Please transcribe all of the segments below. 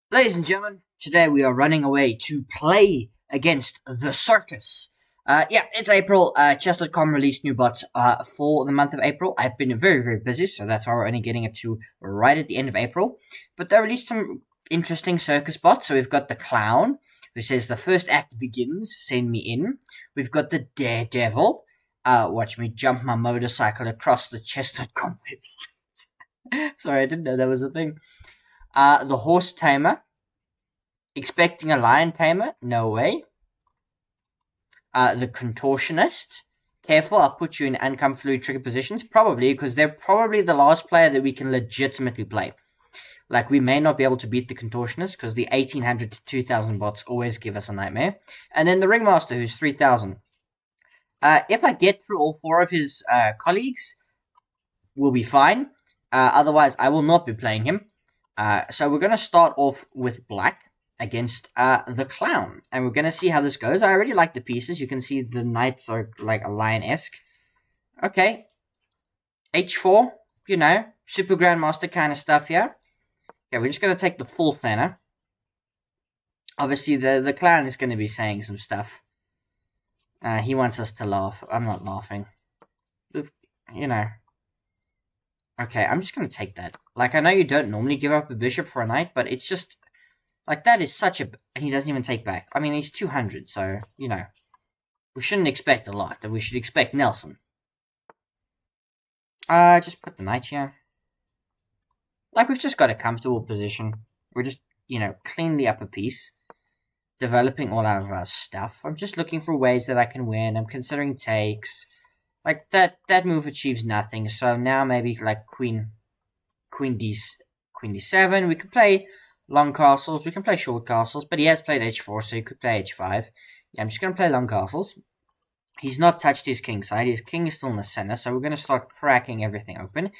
Ladies and gentlemen, today we are running away to play against the circus. It's April. Chess.com released new bots for the month of April. I've been very, very busy, so that's why we're only getting it to right at the end of April. But they released some interesting circus bots. So we've got the clown, who says the first act begins, send me in. We've got the Daredevil, watch me jump my motorcycle across the Chess.com website. Sorry, I didn't know that was a thing. The horse tamer. Expecting a lion tamer? No way. The contortionist. Careful, I'll put you in uncomfortably tricky positions. Probably, because they're probably the last player that we can legitimately play. Like, we may not be able to beat the contortionist, because the 1800 to 2000 bots always give us a nightmare. And then the Ringmaster, who's 3000. If I get through all four of his colleagues, we'll be fine. Otherwise, I will not be playing him. So we're going to start off with black against the clown, and we're going to see how this goes. I already like the pieces. You can see the knights are like a lion-esque. Okay. H4, super grandmaster kind of stuff here. Okay, we're just going to take the full thinner. Obviously, the clown is going to be saying some stuff. He wants us to laugh. I'm not laughing. Okay, I'm just going to take that. Like, I know you don't normally give up a bishop for a knight, but it's just... Like, that is such a... And he doesn't even take back. I mean, he's 200, so, we shouldn't expect a lot. We should expect Nelson. Just put the knight here. Like, we've just got a comfortable position. We're just, clean the upper piece. Developing all of our stuff. I'm just looking for ways that I can win. I'm considering takes. Like, that move achieves nothing. So now maybe, like, queen d7. We could play... long castles, we can play short castles, but he has played h4, so he could play h5. Yeah, I'm just going to play long castles. He's not touched his king side, his king is still in the center, so we're going to start cracking everything open.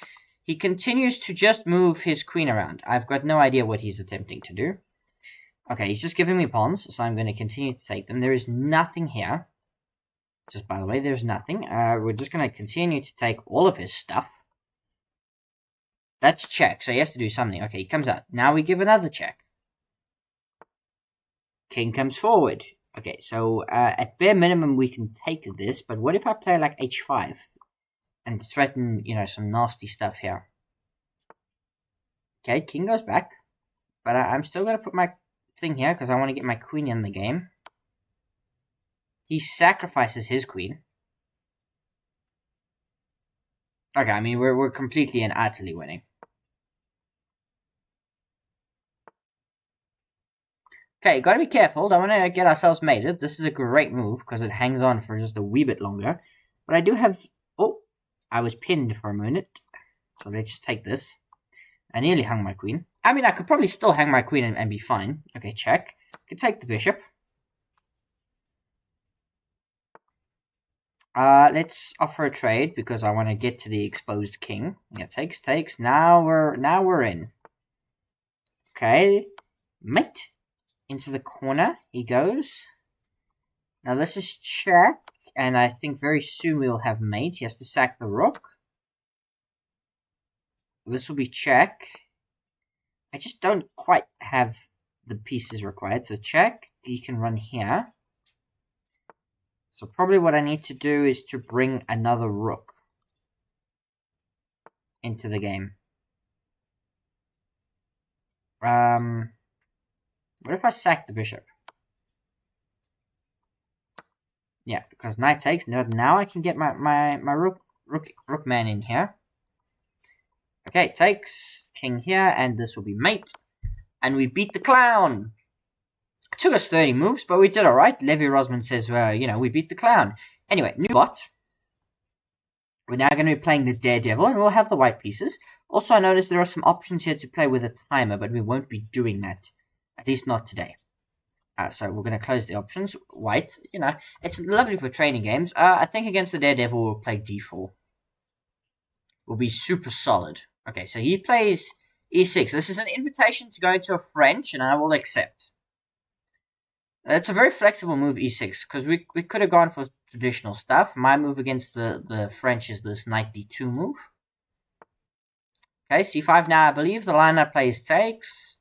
He continues to just move his queen around. I've got no idea what he's attempting to do. Okay, he's just giving me pawns, so I'm going to continue to take them. There is nothing here. Just by the way, there's nothing. We're just going to continue to take all of his stuff. That's check, so he has to do something. Okay, he comes out. Now we give another check. King comes forward. Okay, so at bare minimum we can take this, but what if I play like h5 and threaten, some nasty stuff here? Okay, king goes back, but I'm still going to put my thing here because I want to get my queen in the game. He sacrifices his queen. Okay, I mean, we're completely and utterly winning. Okay, gotta be careful. Don't want to get ourselves mated. This is a great move because it hangs on for just a wee bit longer. But I do have... Oh, I was pinned for a minute. So let's just take this. I nearly hung my queen. I mean, I could probably still hang my queen and be fine. Okay, check. Could take the bishop. Let's offer a trade because I want to get to the exposed king. Yeah, takes. Now we're in. Okay, mate. Into the corner he goes. Now this is check, and I think very soon we'll have mate. He has to sack the rook. This will be check. I just don't quite have the pieces required. So check. He can run here. So probably what I need to do is to bring another rook into the game. What if I sack the bishop? Yeah, because knight takes. Now I can get my rook man in here. Okay, takes. King here, and this will be mate. And we beat the clown. It took us 30 moves, but we did alright. Levy Rosman says, we beat the clown. Anyway, new bot. We're now going to be playing the Daredevil, and we'll have the white pieces. Also, I noticed there are some options here to play with a timer, but we won't be doing that. At least not today. So we're going to close the options. White, it's lovely for training games. I think against the Daredevil we'll play d4. We'll be super solid. Okay, so he plays e6. This is an invitation to go into a French, and I will accept. It's a very flexible move, e6, because we could have gone for traditional stuff. My move against the French is this knight d2 move. Okay, c5 now, I believe. The line I play is takes.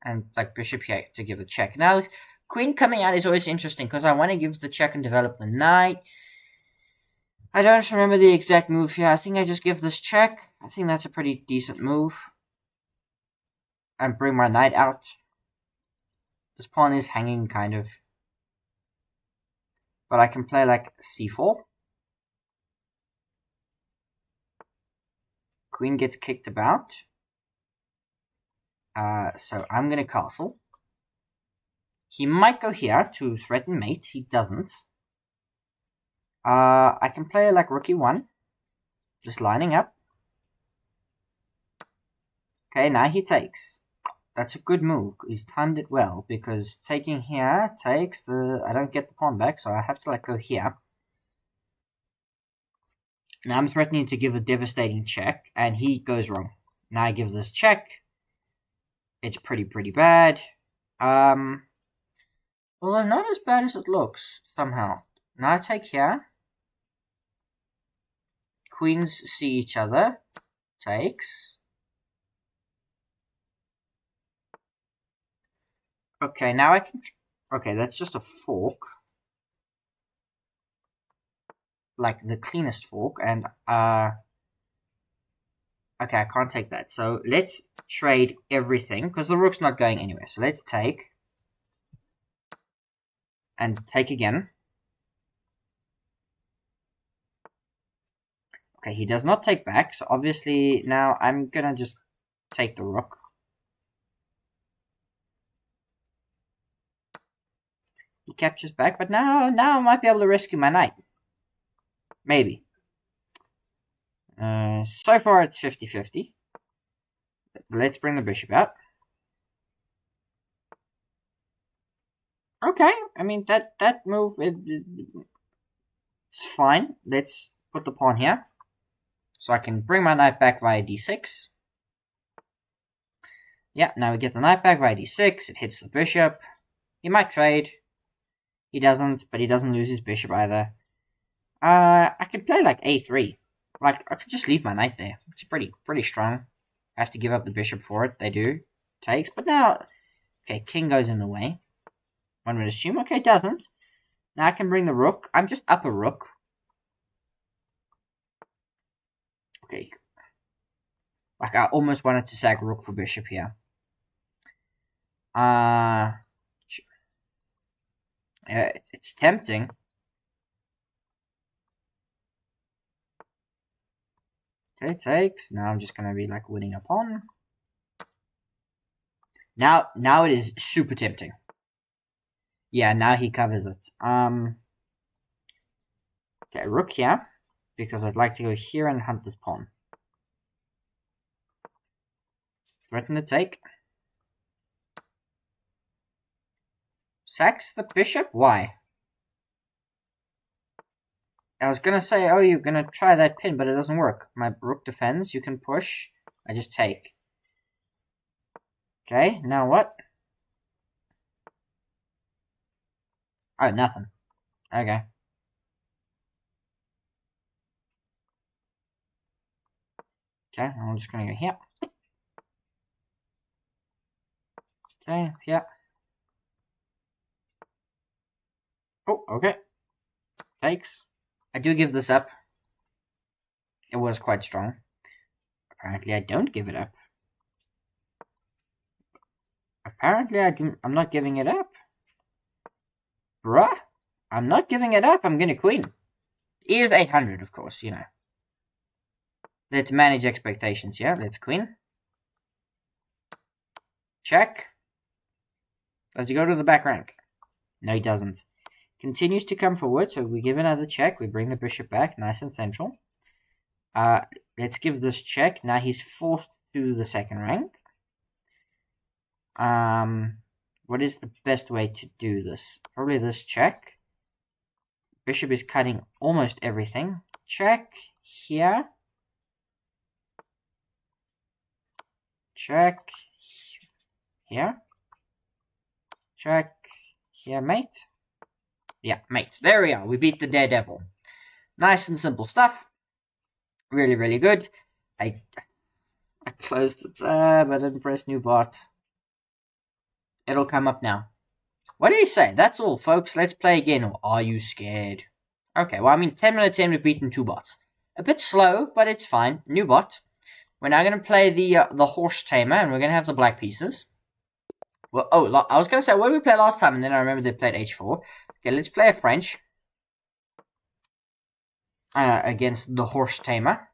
and like bishop here to give a check. Now, queen coming out is always interesting because I want to give the check and develop the knight. I don't remember the exact move here. I think I just give this check. I think that's a pretty decent move. And bring my knight out. This pawn is hanging, kind of. But I can play like c4. Queen gets kicked about. So I'm going to castle. He might go here to threaten mate. He doesn't. I can play like rook e1. Just lining up. Okay, now he takes. That's a good move. He's timed it well, because taking here takes the... I don't get the pawn back, so I have to like go here. Now I'm threatening to give a devastating check, and he goes wrong. Now I give this check. It's pretty bad. Although not as bad as it looks, somehow. Now I take here. Queens see each other. Takes. Okay, now I can... Okay, that's just a fork. Like, the cleanest fork, and, okay, I can't take that. So, let's trade everything, because the rook's not going anywhere. So, let's take. And take again. Okay, he does not take back, so obviously now I'm gonna just take the rook. He captures back, but now I might be able to rescue my knight. Maybe. So far it's 50-50. Let's bring the bishop out. Okay, I mean, that move, it's fine. Let's put the pawn here. So I can bring my knight back via d6. Yeah, now we get the knight back via d6. It hits the bishop. He might trade. He doesn't, but he doesn't lose his bishop either. I could play like a3. Like, I could just leave my knight there. It's pretty strong. I have to give up the bishop for it. They do. Takes, but now... Okay, king goes in the way. One would assume. Okay, doesn't. Now I can bring the rook. I'm just up a rook. Okay. Like, I almost wanted to sack rook for bishop here. It's tempting. Okay, takes. Now I'm just gonna be like winning a pawn. Now it is super tempting. Yeah, now he covers it. Okay, rook here, because I'd like to go here and hunt this pawn. Threaten to take. Sacks the bishop? Why? I was gonna say, oh, you're gonna try that pin, but it doesn't work. My rook defends, you can push. I just take. Okay, now what? Oh, nothing. Okay. Okay, I'm just gonna go here. Okay, yeah. Oh, okay. Takes. I do give this up. It was quite strong. Apparently I don't give it up. Apparently I'm not giving it up. Bruh. I'm not giving it up. I'm gonna queen. He is 800, of course, you know. Let's manage expectations here. Let's queen. Check. Does he go to the back rank? No, he doesn't. Continues to come forward, so we give another check. We bring the bishop back, nice and central. Let's give this check. Now he's forced to the second rank. What is the best way to do this? Probably this check. Bishop is cutting almost everything. Check here. Check here. Check here, mate. Yeah, mate. There we are. We beat the Daredevil. Nice and simple stuff. Really good. I closed the tab. I didn't press new bot. It'll come up now. What did he say? That's all, folks. Let's play again, or are you scared? Okay, well, I mean, 10 minutes in, we've beaten 2 bots. A bit slow, but it's fine. New bot. We're now going to play the horse tamer, and we're going to have the black pieces. Well, I was going to say, what did we play last time? And then I remember they played h4. Okay, let's play a French. Against the horse tamer.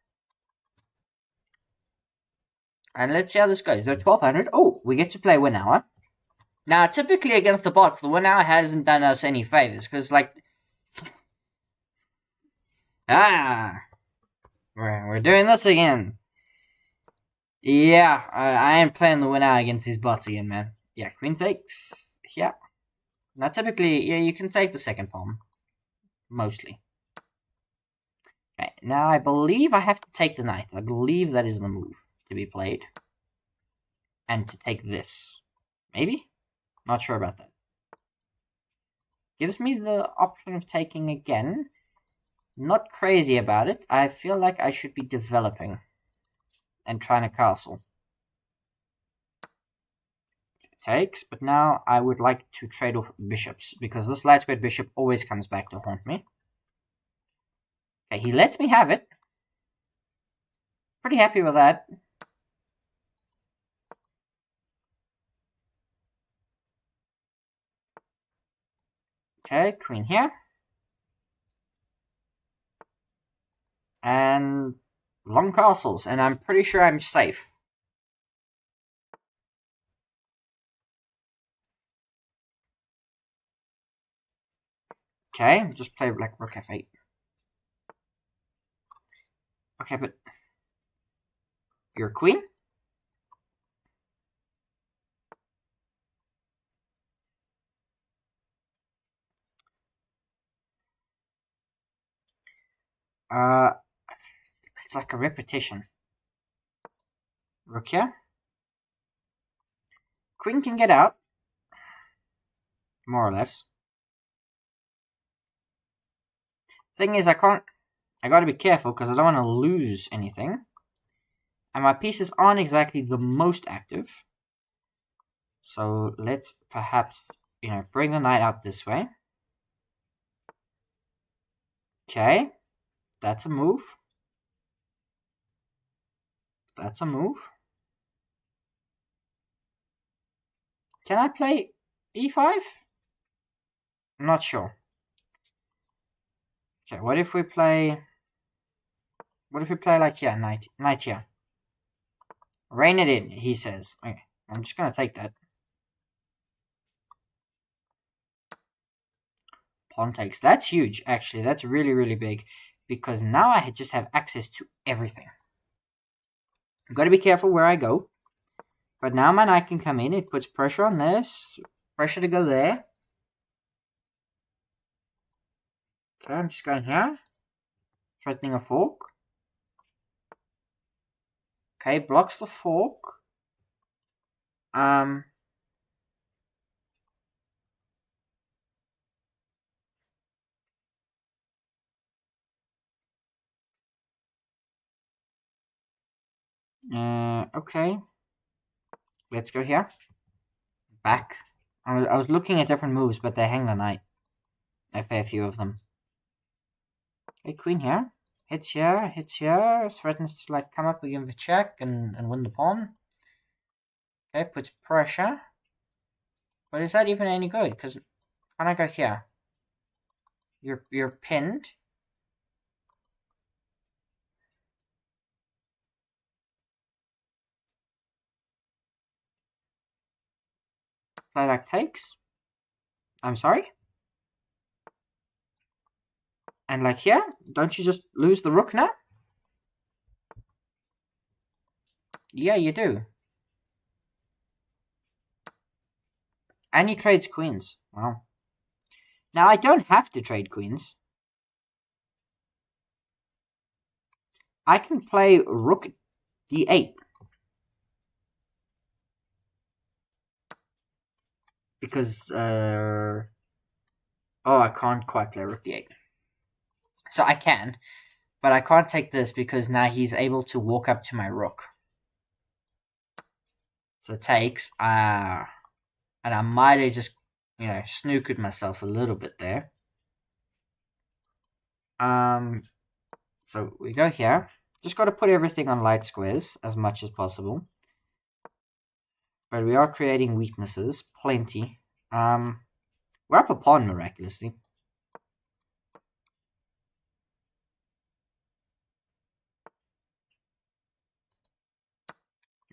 And let's see how this goes. They're 1200. Oh, we get to play 1 hour. Now, typically against the bots, the 1 hour hasn't done us any favors. Because, like... We're doing this again. Yeah, I am playing the 1 hour against these bots again, man. Yeah, queen takes. Yeah. Now, typically, yeah, you can take the second pawn. Mostly. Okay, now I believe I have to take the knight. I believe that is the move to be played. And to take this. Maybe? Not sure about that. Gives me the option of taking again. Not crazy about it. I feel like I should be developing. And trying to castle. It takes, but now I would like to trade off bishops. Because this light squared bishop always comes back to haunt me. Okay, he lets me have it. Pretty happy with that. Okay, queen here. And long castles, and I'm pretty sure I'm safe. Okay, just play like rook f8. Okay, but you're a queen? It's like a repetition. Rook here. Queen can get out. More or less. Thing is, I gotta be careful because I don't want to lose anything. And my pieces aren't exactly the most active. So let's perhaps, bring the knight out this way. Okay. That's a move. That's a move. Can I play e5? I'm not sure. Okay, what if we play like here, knight here? Rein it in, he says. Okay, I'm just gonna take that. Pawn takes. That's huge, actually. That's really, really big. Because now I just have access to everything. I've got to be careful where I go. But now my knight can come in. It puts pressure on this. Pressure to go there. Okay, I'm just going here. Threatening a fork. Okay, blocks the fork. Okay. Let's go here. Back. I was looking at different moves, but they hang the knight. A fair few of them. Okay, queen here. Hits here. Threatens to like come up against the check and win the pawn. Okay, puts pressure. But is that even any good? Because can I go here? You're pinned. Play like takes. I'm sorry? And like here? Don't you just lose the rook now? Yeah, you do. And he trades queens. Wow. Now, I don't have to trade queens. I can play rook d8. Because, oh, I can't quite play rook d8. So I can, but I can't take this because now he's able to walk up to my rook. So it takes, And I might have just, snooked myself a little bit there. So we go here. Just got to put everything on light squares as much as possible. But we are creating weaknesses, plenty. We're up a pawn miraculously.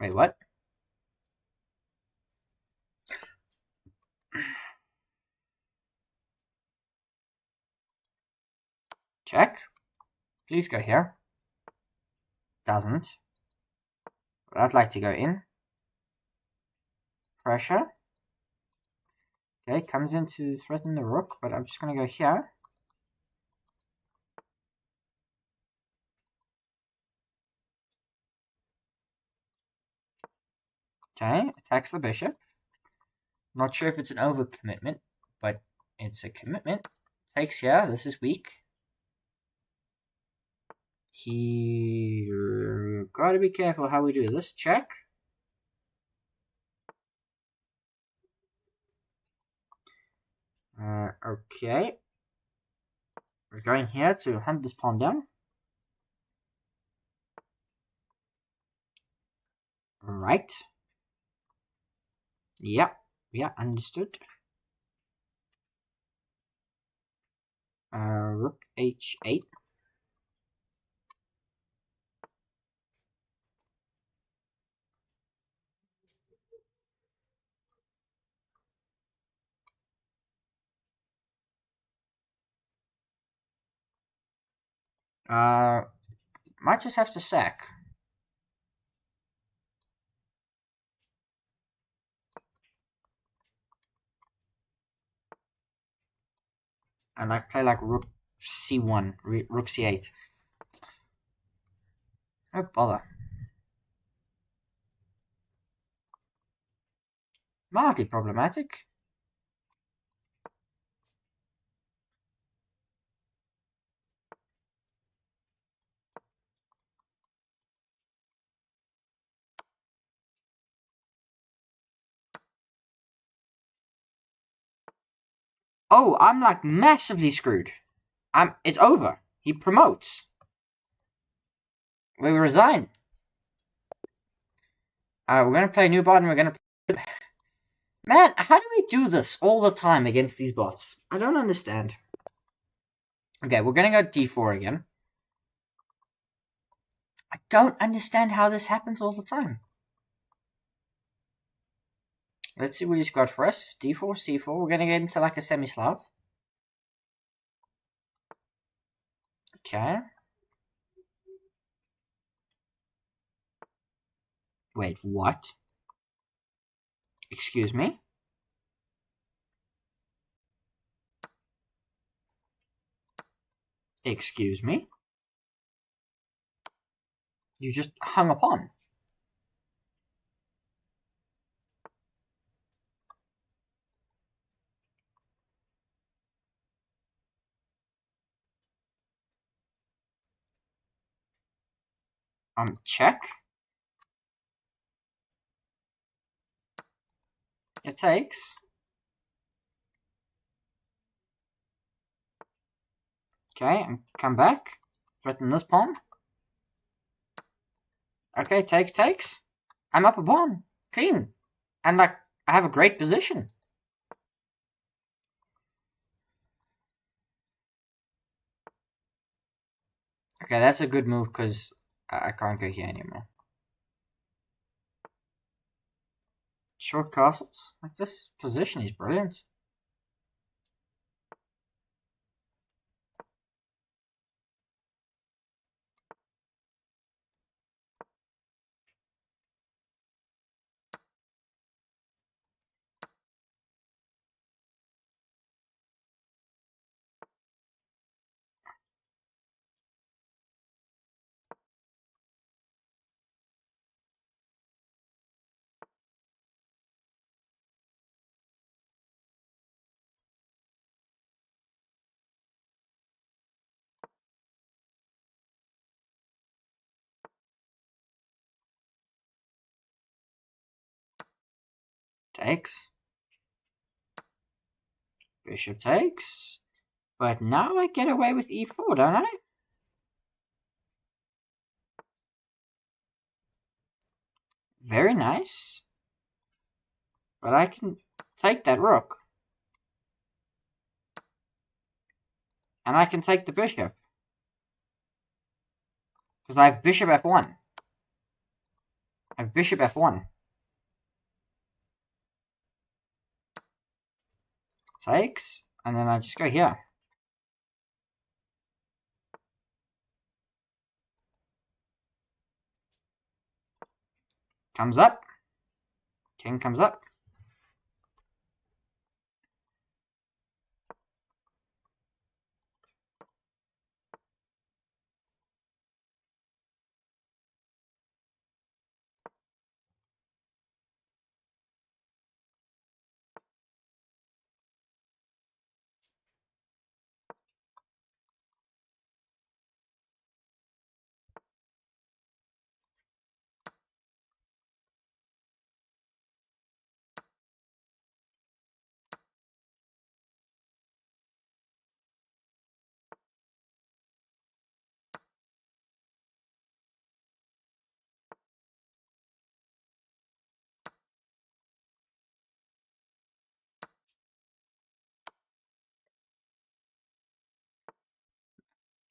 Wait, what? Check. Please go here. Doesn't. But I'd like to go in. Pressure. Okay, comes in to threaten the rook, but I'm just going to go here. Okay, attacks the bishop. Not sure if it's an overcommitment, but it's a commitment. Takes here, this is weak. Gotta be careful how we do this. Check. Okay. We're going here to hunt this pawn down. Right. Yeah, understood. Rook h8. Might just have to sack. And play like rook c1, rook c8. No bother. Mildly problematic. Oh, I'm like massively screwed. It's over. He promotes. We resign. We're gonna play new bot and we're gonna. Man, how do we do this all the time against these bots? I don't understand. Okay, we're gonna go d4 again. I don't understand how this happens all the time. Let's see what he's got for us. d4, c4. We're gonna get into like a semi-Slav. Okay. Wait, what? Excuse me? Excuse me? You just hung upon. Check. It takes. Okay, and come back. Threaten this pawn. Okay, takes. I'm up a pawn. Clean. And like, I have a great position. Okay, that's a good move because I can't go here anymore. Short castles. Like, this position is brilliant. Takes. Bishop takes. But now I get away with e4, don't I? Very nice. But I can take that rook. And I can take the bishop. Because I have bishop f1. I have bishop f1. Takes. And then I just go here. Comes up. King comes up.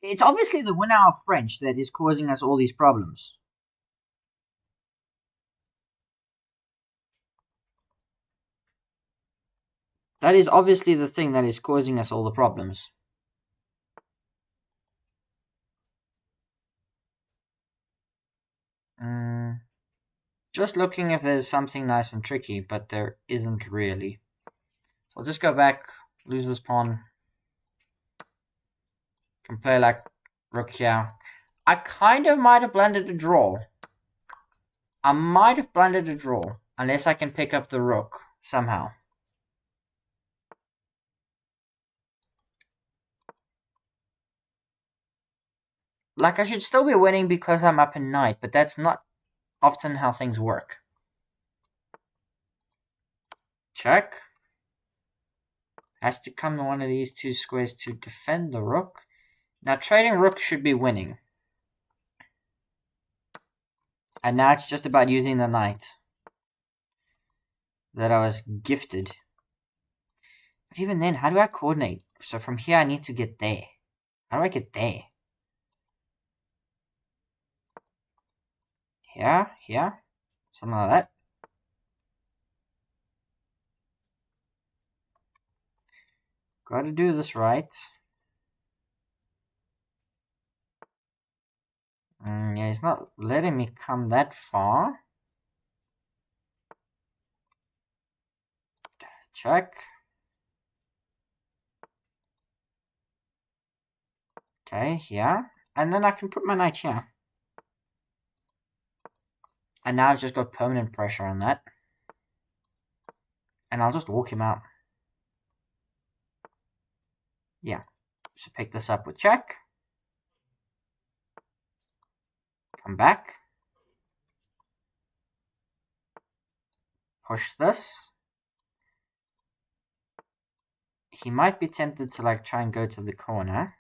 It's obviously the winner of French that is causing us all these problems. That is obviously the thing that is causing us all the problems. Just looking if there's something nice and tricky, but there isn't really. So I'll just go back, lose this pawn. Can play like rook here. I kind of might have blended a draw. I might have blended a draw, unless I can pick up the rook somehow. Like, I should still be winning because I'm up in knight, but that's not often how things work. Check. Has to come to one of these two squares to defend the rook. Now, trading rook should be winning. And now it's just about using the knight that I was gifted. But even then, how do I coordinate? So from here, I need to get there. How do I get there? Here, something like that. Gotta do this right. Yeah, he's not letting me come that far. Check. Okay, here. And then I can put my knight here. And now I've just got permanent pressure on that. And I'll just walk him out. Yeah. So pick this up with check. Come back. Push this. He might be tempted to like try and go to the corner.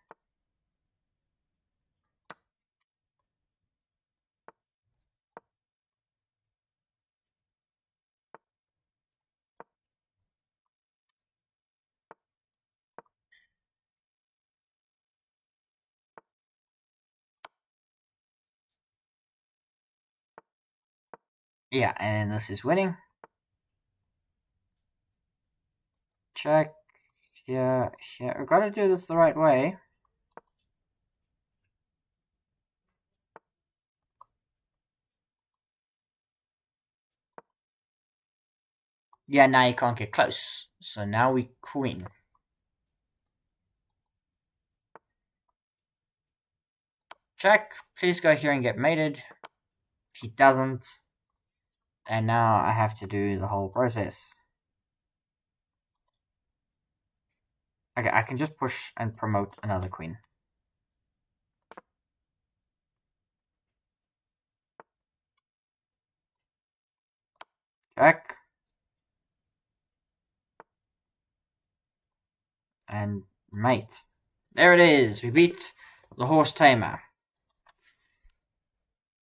Yeah, and this is winning. Check. Here. I've got to do this the right way. Yeah, now you can't get close. So now we queen. Check. Please go here and get mated. He doesn't. And now I have to do the whole process. Okay, I can just push and promote another queen. Check. And mate. There it is. We beat the horse Tamer.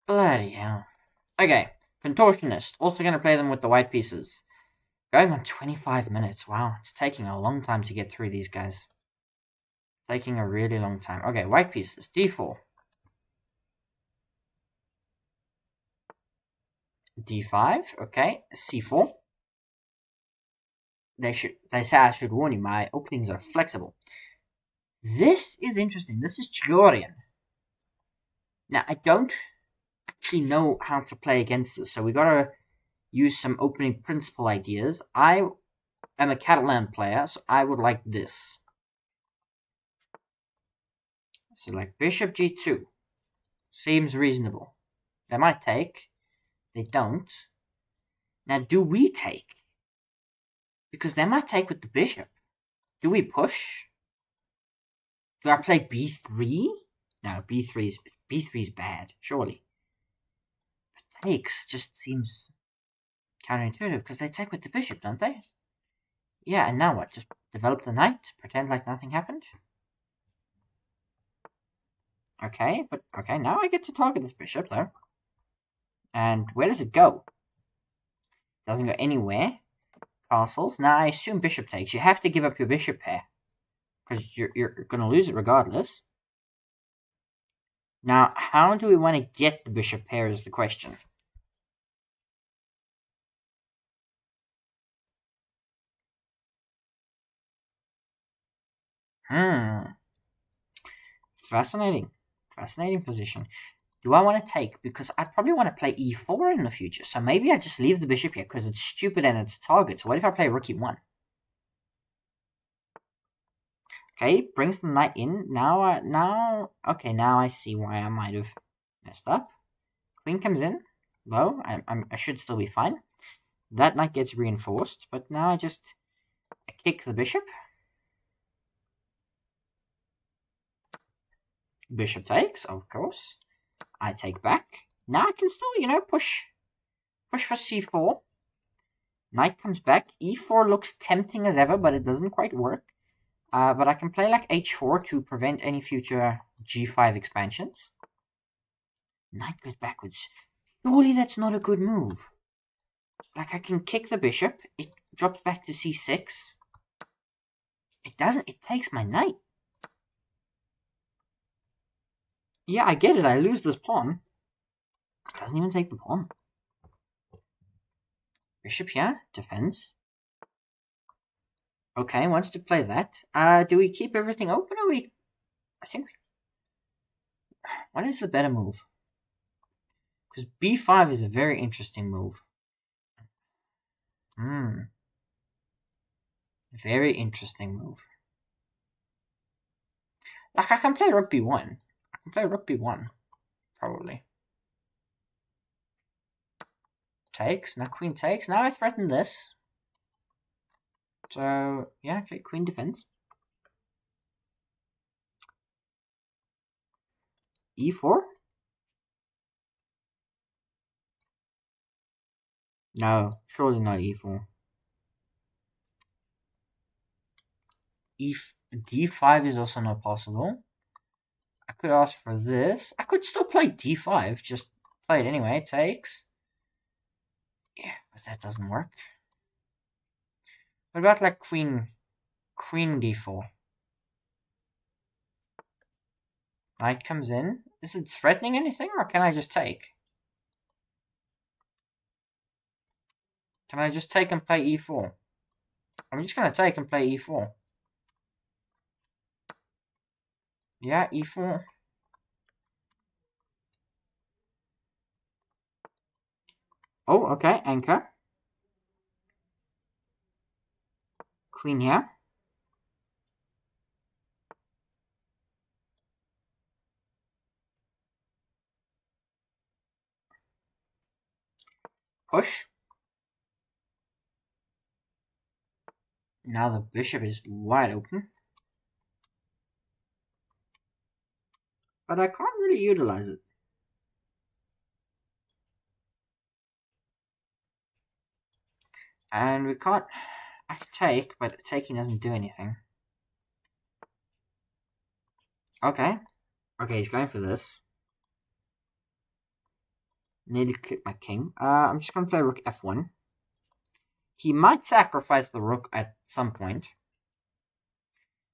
Bloody hell. Okay. Contortionist. Also going to play them with the white pieces. Going on 25 minutes. Wow. It's taking a long time to get through these guys. Taking a really long time. Okay. White pieces. D4. D5. Okay. C4. They say I should warn you. My openings are flexible. This is interesting. This is Chigorian. Now, I don't actually know how to play against this, so we gotta use some opening principle ideas. I am a Catalan player, so I would like this. So, like, bishop g2 seems reasonable. They might take. They don't. Now, do we take? Because they might take with the bishop. Do we push? Do I play b3? No, b3 is bad, surely. But takes just seems counterintuitive because they take with the bishop, don't they? Yeah, and now what? Just develop the knight? Pretend like nothing happened? Okay, but okay, now I get to target this bishop, though. And where does it go? Doesn't go anywhere. Castles. Now, I assume bishop takes. You have to give up your bishop pair. Because you're going to lose it regardless. Now, how do we want to get the bishop pair is the question. Fascinating. Fascinating position. Do I want to take? Because I probably want to play e4 in the future. So maybe I just leave the bishop here because it's stupid and it's a target. So what if I play rook e1? Okay, brings the knight in. Now I see why I might have messed up. Queen comes in. Low. I should still be fine. That knight gets reinforced. But now I just kick the bishop. Bishop takes, of course. I take back. Now I can still, push for c4. Knight comes back. e4 looks tempting as ever, but it doesn't quite work. But I can play like h4 to prevent any future g5 expansions. Knight goes backwards. Surely that's not a good move. Like, I can kick the bishop. It drops back to c6. It doesn't. It takes my knight. Yeah, I get it. I lose this pawn. It doesn't even take the pawn. Bishop here. Defends. Okay, wants to play that. Do we keep everything open or we... I think... What is the better move? Because b5 is a very interesting move. Very interesting move. Like, I can play rook b1. I can play rook b1. Probably. Takes. Now queen takes. Now I threaten this. So, yeah, okay, queen defends. e4. No, surely not e4. d5 is also not possible. I could ask for this. I could still play d5, just play it anyway. It takes. Yeah, but that doesn't work. What about like queen d4? Knight comes in. Is it threatening anything, or can I just take? Can I just take and play e4? I'm just going to take and play e4. Yeah, e4. Oh, okay, anchor. Queen here. Push. Now the bishop is wide open. But I can't really utilize it. And we can't... I can take, but taking doesn't do anything. Okay. Okay, he's going for this. Nearly clipped my king. I'm just going to play rook f1. He might sacrifice the rook at some point.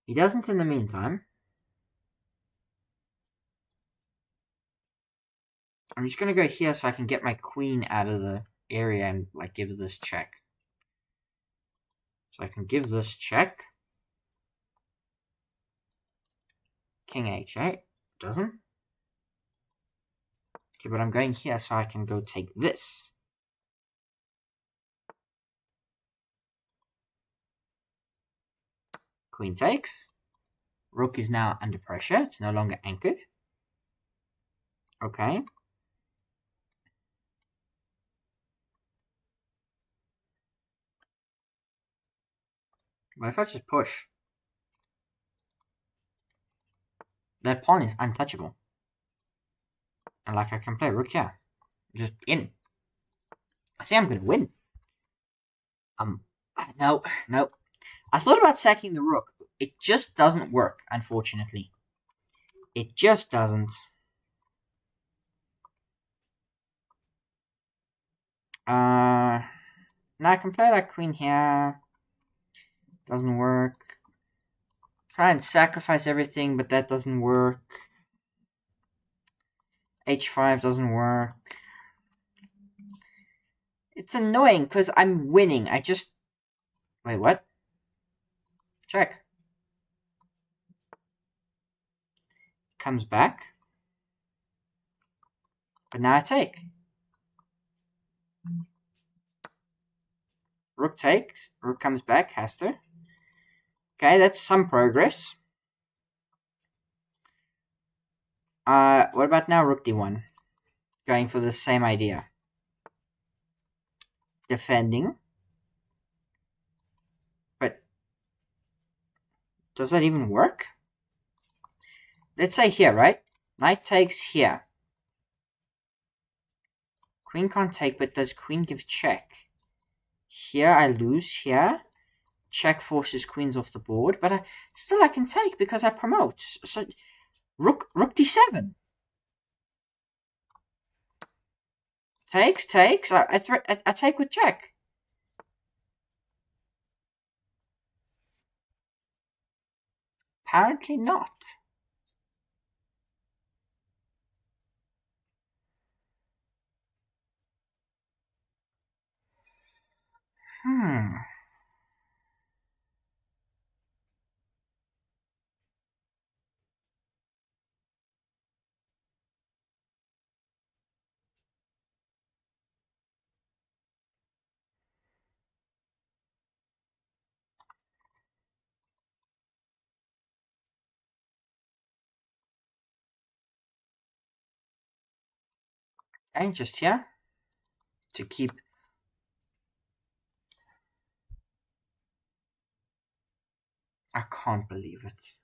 He doesn't in the meantime. I'm just going to go here so I can get my queen out of the area and like give this check. So I can give this check. King h8. Doesn't. Okay, but I'm going here so I can go take this. Queen takes. Rook is now under pressure. It's no longer anchored. Okay. What if I just push? That pawn is untouchable. And like I can play rook here. Just in. I see I'm gonna win. No. I thought about sacking the rook. It just doesn't work, unfortunately. It just doesn't. Now I can play like queen here. Doesn't work. Try and sacrifice everything, but that doesn't work. h5 doesn't work. It's annoying because I'm winning. I just... Wait, what? Check. Comes back. But now I take. Rook takes. Rook comes back. Has to. Okay, that's some progress. What about now rook d1? Going for the same idea. Defending. But does that even work? Let's say here, right? Knight takes here. Queen can't take, but does queen give check? Here I lose, here. Check forces queens off the board, but I can take because I promote. So rook d7. Takes. I take with check. Apparently not. Okay, just here. To keep... I can't believe it.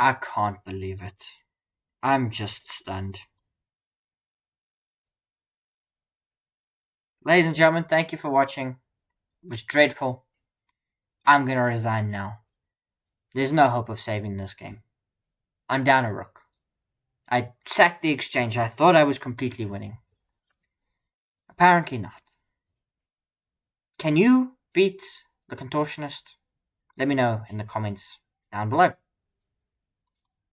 I can't believe it. I'm just stunned. Ladies and gentlemen, thank you for watching. It was dreadful. I'm gonna resign now. There's no hope of saving this game. I'm down a rook. I sacked the exchange. I thought I was completely winning. Apparently not. Can you beat the Contortionist? Let me know in the comments down below.